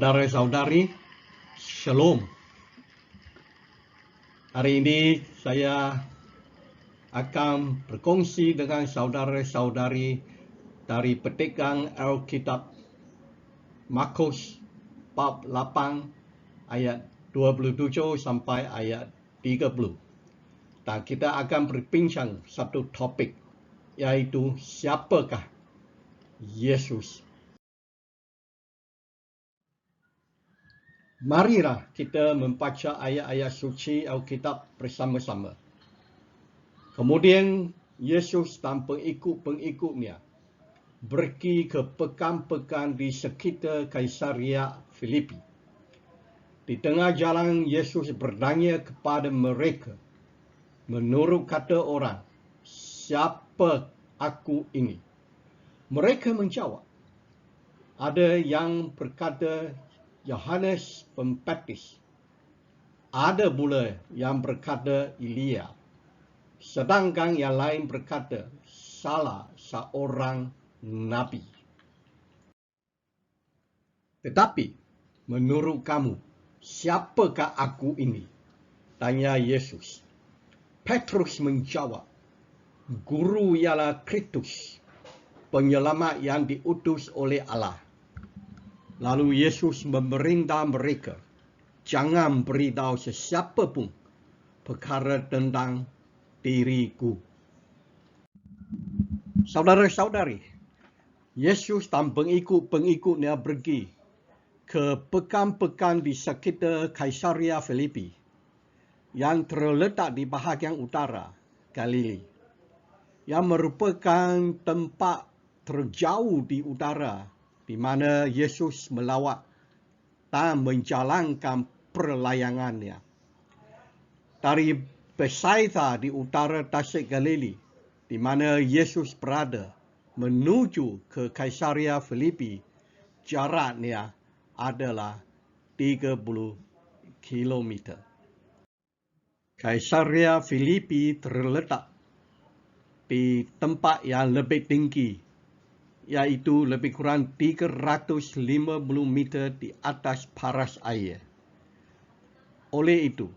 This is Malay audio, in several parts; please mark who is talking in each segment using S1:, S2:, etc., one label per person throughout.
S1: Saudara-saudari, Shalom. Hari ini saya akan berkongsi dengan saudara-saudari dari petikan Alkitab Markus bab 8 ayat 27 sampai ayat 30. Dan kita akan berbincang satu topik, yaitu siapakah Yesus. Marilah kita membaca ayat-ayat suci Alkitab bersama-sama. Kemudian Yesus dan pengikut-pengikutnya pergi ke pekan-pekan di sekitar Kaisaria Filipi. Di tengah jalan Yesus bertanya kepada mereka, menurut kata orang, siapa aku ini? Mereka menjawab, ada yang berkata Yohanes Pembaptis, ada pula yang berkata Elia, sedangkan yang lain berkata salah seorang nabi. Tetapi menurut kamu, siapakah aku ini? Tanya Yesus. Petrus menjawab, Guru ialah Kristus, penyelamat yang diutus oleh Allah. Lalu Yesus memerintah mereka, jangan beritahu sesiapa pun perkara tentang diriku. Saudara-saudari, Yesus dan pengikut-pengikutnya pergi ke pekan-pekan di sekitar Kaisaria Filipi yang terletak di bahagian utara Galilea, yang merupakan tempat terjauh di utara di mana Yesus melawat dan menjalankan perlayanannya. Dari Bethsaida di utara Tasik Galilea, di mana Yesus berada, menuju ke Kaisaria Filipi, jaraknya adalah 30 km. Kaisaria Filipi terletak di tempat yang lebih tinggi, yaitu lebih kurang 350 meter di atas paras air. Oleh itu,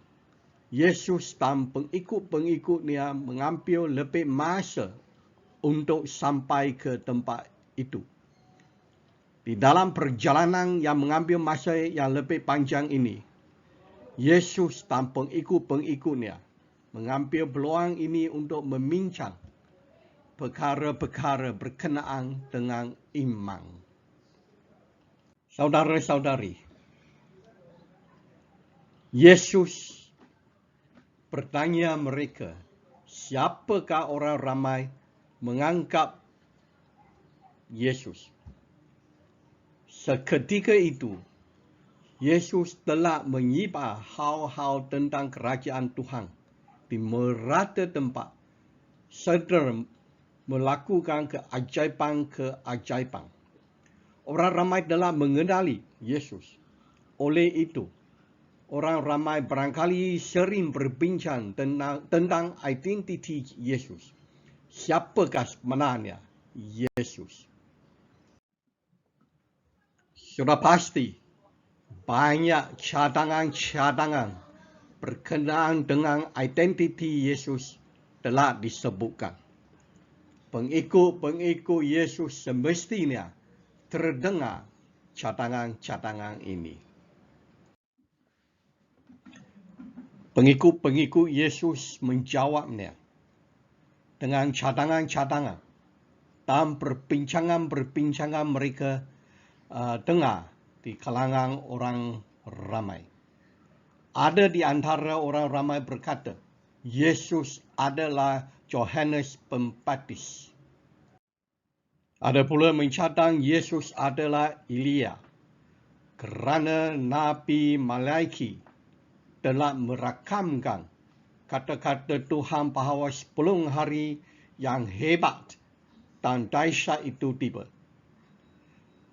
S1: Yesus dan pengikut-pengikutnya mengambil lebih masa untuk sampai ke tempat itu. Di dalam perjalanan yang mengambil masa yang lebih panjang ini, Yesus dan pengikut-pengikutnya mengambil peluang ini untuk membincang perkara-perkara berkenaan dengan iman. Saudara-saudari, Yesus bertanya mereka, siapakah orang ramai menganggap Yesus? Seketika itu, Yesus telah menyebar hal-hal tentang kerajaan Tuhan di merata tempat, serta melakukan keajaiban-keajaiban. Orang ramai telah mengenali Yesus. Oleh itu, orang ramai barangkali sering berbincang tentang identiti Yesus. Siapakah sebenarnya Yesus? Sudah pasti banyak cadangan-cadangan berkenaan dengan identiti Yesus telah disebutkan. Pengikut-pengikut Yesus semestinya terdengar cadangan-cadangan ini. Pengikut-pengikut Yesus menjawabnya dengan cadangan-cadangan dan perbincangan-perbincangan mereka dengar di kalangan orang ramai. Ada di antara orang ramai berkata, Yesus adalah Yohanes Pembaptis. Ada pula mencadang Yesus adalah Elia, kerana Nabi Malaikat telah merakamkan kata-kata Tuhan bahawa 10 hari yang hebat dan dahsyat itu tiba.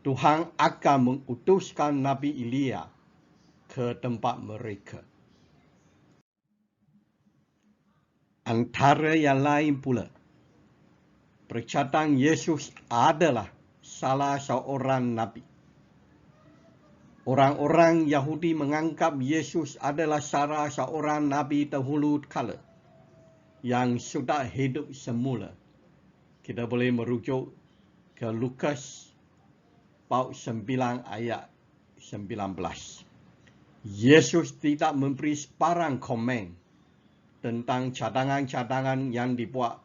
S1: Tuhan akan mengutuskan Nabi Elia ke tempat mereka. Antara yang lain pula, perkataan Yesus adalah salah seorang nabi. Orang-orang Yahudi menganggap Yesus adalah salah seorang nabi dahulu kala yang sudah hidup semula. Kita boleh merujuk ke Lukas bab 9 ayat 19. Yesus tidak memberi sebarang komen tentang cadangan-cadangan yang dibuat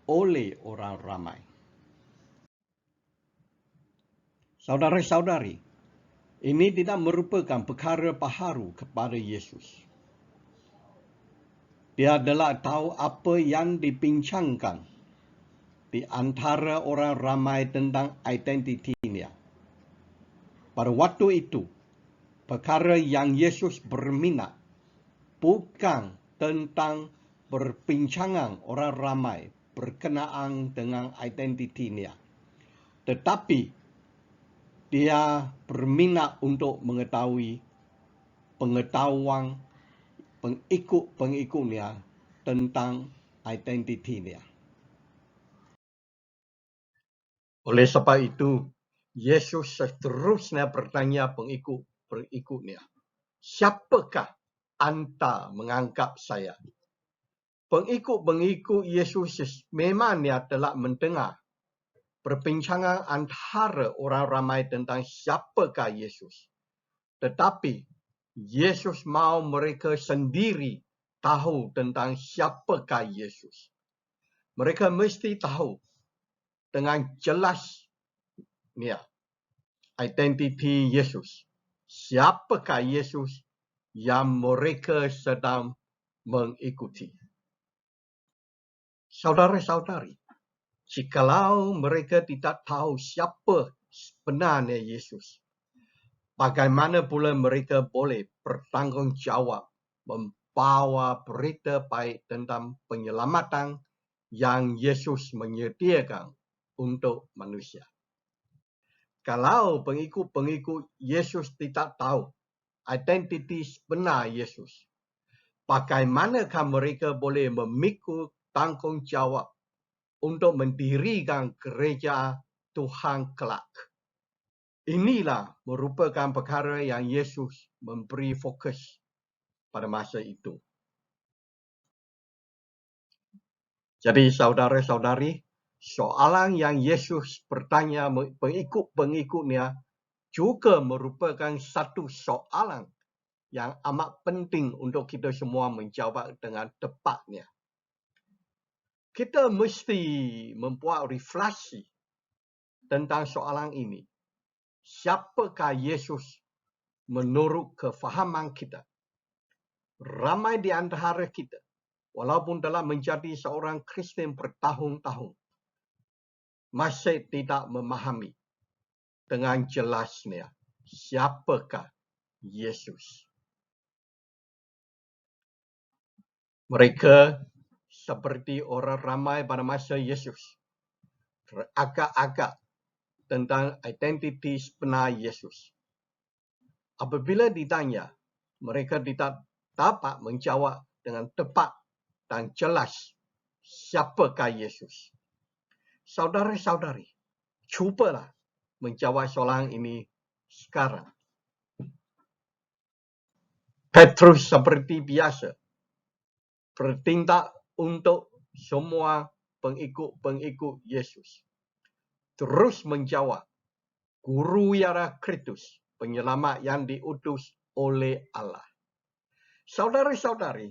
S1: oleh orang ramai. Saudara-saudari, ini tidak merupakan perkara baharu kepada Yesus. Dia adalah tahu apa yang dibincangkan di antara orang ramai tentang identitinya. Pada waktu itu, perkara yang Yesus berminat bukan tentang perbincangan orang ramai berkenaan dengan identitinya, tetapi dia berminat untuk mengetahui pengetahuan pengikut-pengikutnya tentang identitinya. Oleh sebab itu, Yesus seterusnya bertanya pengikut-pengikutnya, siapakah anda menganggap saya? Pengikut-pengikut Yesus memangnya telah mendengar perbincangan antara orang ramai tentang siapakah Yesus. Tetapi Yesus mahu mereka sendiri tahu tentang siapakah Yesus. Mereka mesti tahu dengan jelas identiti Yesus. Siapakah Yesus yang mereka sedang mengikuti? Saudara-saudari, jikalau mereka tidak tahu siapa sebenarnya Yesus, bagaimana pula mereka boleh bertanggungjawab membawa berita baik tentang penyelamatan yang Yesus menyediakan untuk manusia? Kalau pengikut-pengikut Yesus tidak tahu identiti sebenar Yesus, bagaimanakah mereka boleh memikul tanggungjawab untuk mendirikan gereja Tuhan kelak? Inilah merupakan perkara yang Yesus memberi fokus pada masa itu. Jadi saudara-saudari, soalan yang Yesus bertanya pengikut-pengikutnya juga merupakan satu soalan yang amat penting untuk kita semua menjawab dengan tepatnya. Kita mesti membuat refleksi tentang soalan ini. Siapakah Yesus menurut kefahaman kita? Ramai di antara kita, walaupun telah menjadi seorang Kristen bertahun-tahun, masih tidak memahami dengan jelasnya siapakah Yesus. Mereka seperti orang ramai pada masa Yesus teragak-agak tentang identiti sebenar Yesus. Apabila ditanya, mereka tidak dapat menjawab dengan tepat dan jelas siapakah Yesus. Saudara-saudari, cubalah menjawab soalan ini sekarang. Petrus seperti biasa bertindak untuk semua pengikut-pengikut Yesus. Terus menjawab, Guru ialah Kristus, penyelamat yang diutus oleh Allah. Saudara-saudari,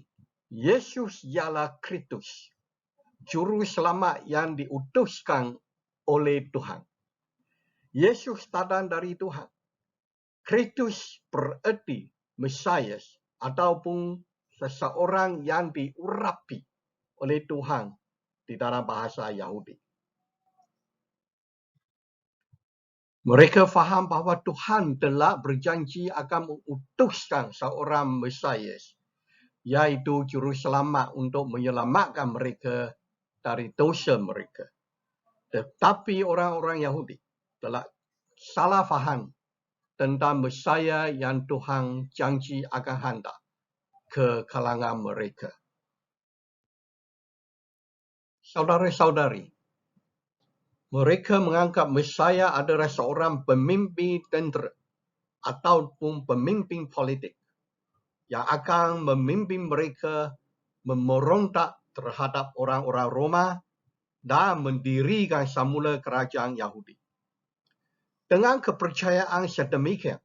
S1: Yesus ialah Kristus, juru selamat yang diutuskan oleh Tuhan. Yesus datang dari Tuhan. Kristus bererti Mesias ataupun seseorang yang diurapi oleh Tuhan di dalam bahasa Yahudi. Mereka faham bahawa Tuhan telah berjanji akan mengutuskan seorang Mesias, iaitu juru selamat untuk menyelamatkan mereka dari dosa mereka. Tetapi orang-orang Yahudi telah salah faham tentang Mesias yang Tuhan janji akan hantar ke kalangan mereka. Saudara-saudari, mereka menganggap Mesias adalah seorang pemimpin tentera ataupun pemimpin politik yang akan memimpin mereka memberontak terhadap orang-orang Roma dan mendirikan semula kerajaan Yahudi. Dengan kepercayaan sedemikian,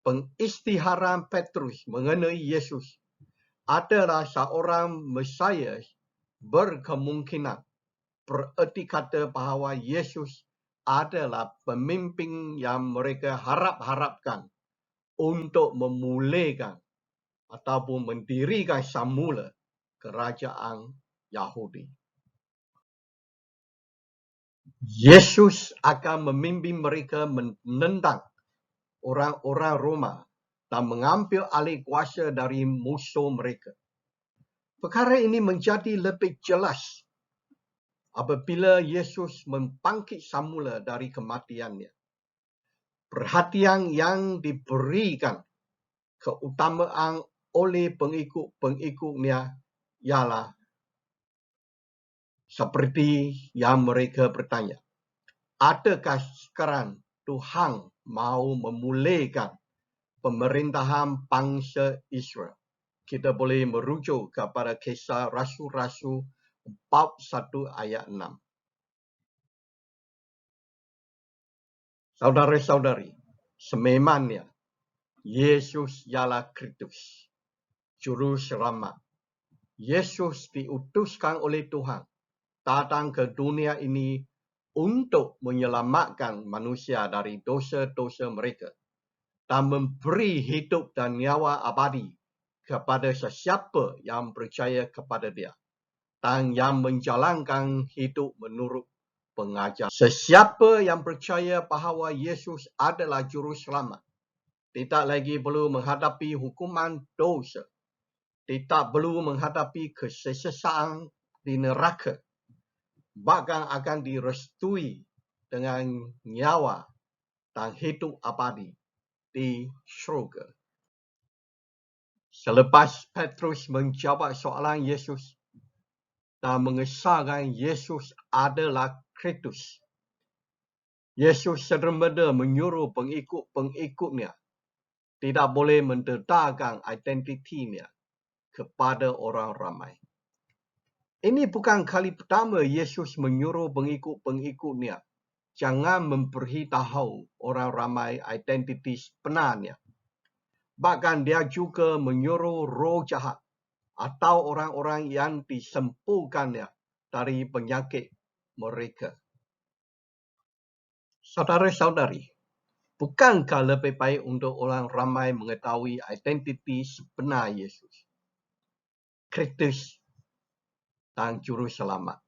S1: pengisytiharan Petrus mengenai Yesus adalah seorang Mesias berkemungkinan bererti kata bahawa Yesus adalah pemimpin yang mereka harapkan untuk memulihkan ataupun mendirikan semula kerajaan Yahudi. Yesus akan memimpin mereka menentang orang-orang Roma dan mengambil alih kuasa dari musuh mereka. Perkara ini menjadi lebih jelas apabila Yesus membangkit semula dari kematiannya. Perhatian yang diberikan keutamaan oleh pengikut-pengikutnya ialah seperti yang mereka bertanya, adakah sekarang Tuhan mahu memulihkan pemerintahan bangsa Israel? Kita boleh merujuk kepada Kisah Rasul-Rasul bab 1 ayat 6. Saudara-saudari, sememangnya Yesus ialah Kristus, Juru Selamat. Yesus diutuskan oleh Tuhan datang ke dunia ini untuk menyelamatkan manusia dari dosa-dosa mereka dan memberi hidup dan nyawa abadi kepada sesiapa yang percaya kepada Dia dan yang menjalankan hidup menurut pengajaran. Sesiapa yang percaya bahawa Yesus adalah Juru Selamat tidak lagi perlu menghadapi hukuman dosa, tidak perlu menghadapi kesesatan di neraka, bahkan akan direstui dengan nyawa dan hidup abadi di syurga. Selepas Petrus menjawab soalan Yesus dan mengesahkan Yesus adalah Kristus, Yesus serta-merta menyuruh pengikut-pengikutnya tidak boleh mendedahkan identitinya kepada orang ramai. Ini bukan kali pertama Yesus menyuruh pengikut-pengikutnya jangan memberitahu orang ramai identiti sebenarnya. Bahkan dia juga menyuruh roh jahat atau orang-orang yang disembuhkannya dari penyakit mereka. Saudara-saudari, bukankah lebih baik untuk orang ramai mengetahui identiti sebenar Yesus, Kristus dan Juru Selamat?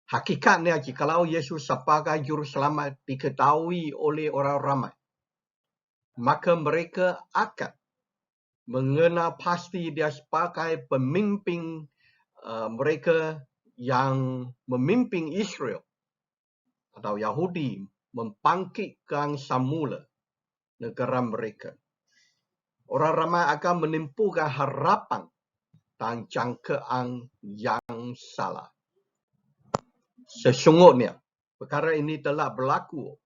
S1: Hakikatnya, jikalau Yesus sebagai Juru Selamat diketahui oleh orang ramai, maka mereka akan mengenal pasti Dia sebagai pemimpin mereka yang memimpin Israel atau Yahudi membangkitkan semula negara mereka. Orang ramai akan menimpukan harapan dan jangkaan yang salah. Sesungguhnya, perkara ini telah berlaku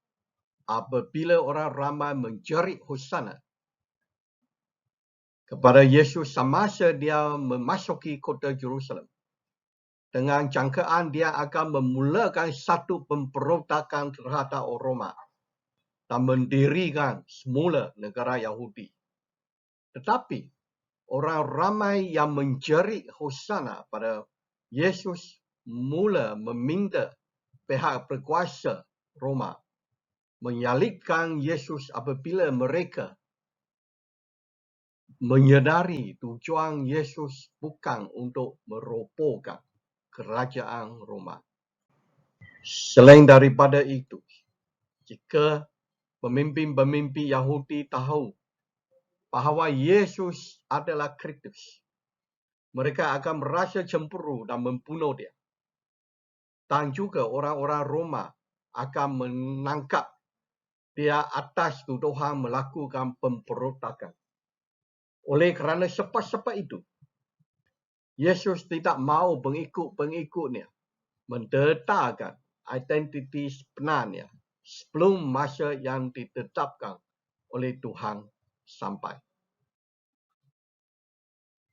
S1: apabila orang ramai menjerit hosana kepada Yesus semasa Dia memasuki kota Jerusalem, dengan jangkaan Dia akan memulakan satu pemberontakan terhadap orang Roma dan mendirikan semula negara Yahudi. Tetapi orang ramai yang menjerit hosana pada Yesus mula meminta pihak berkuasa Roma menyalibkan Yesus apabila mereka menyedari tujuan Yesus bukan untuk merobohkan kerajaan Roma. Selain daripada itu, jika pemimpin-pemimpin Yahudi tahu bahawa Yesus adalah Kristus, mereka akan merasa cemburu dan membunuh Dia. Dan juga orang-orang Roma akan menangkap Dia atas tuduhan melakukan pemberontakan. Oleh kerana sebab-sebab itu, Yesus tidak mahu pengikut-pengikutnya mendedahkan identiti sebenarnya sebelum masa yang ditetapkan oleh Tuhan sampai.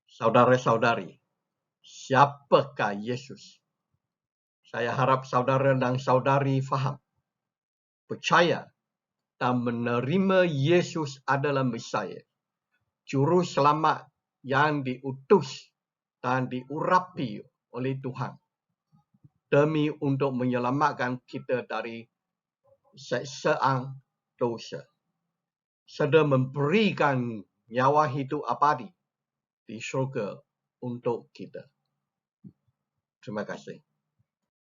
S1: Saudara-saudari, siapakah Yesus? Saya harap saudara dan saudari faham, percaya dan menerima Yesus adalah Mesias, Juru Selamat yang diutus dan diurapi oleh Tuhan demi untuk menyelamatkan kita dari siksaan dosa, serta memberikan nyawa hidup abadi di syurga untuk kita. Terima kasih.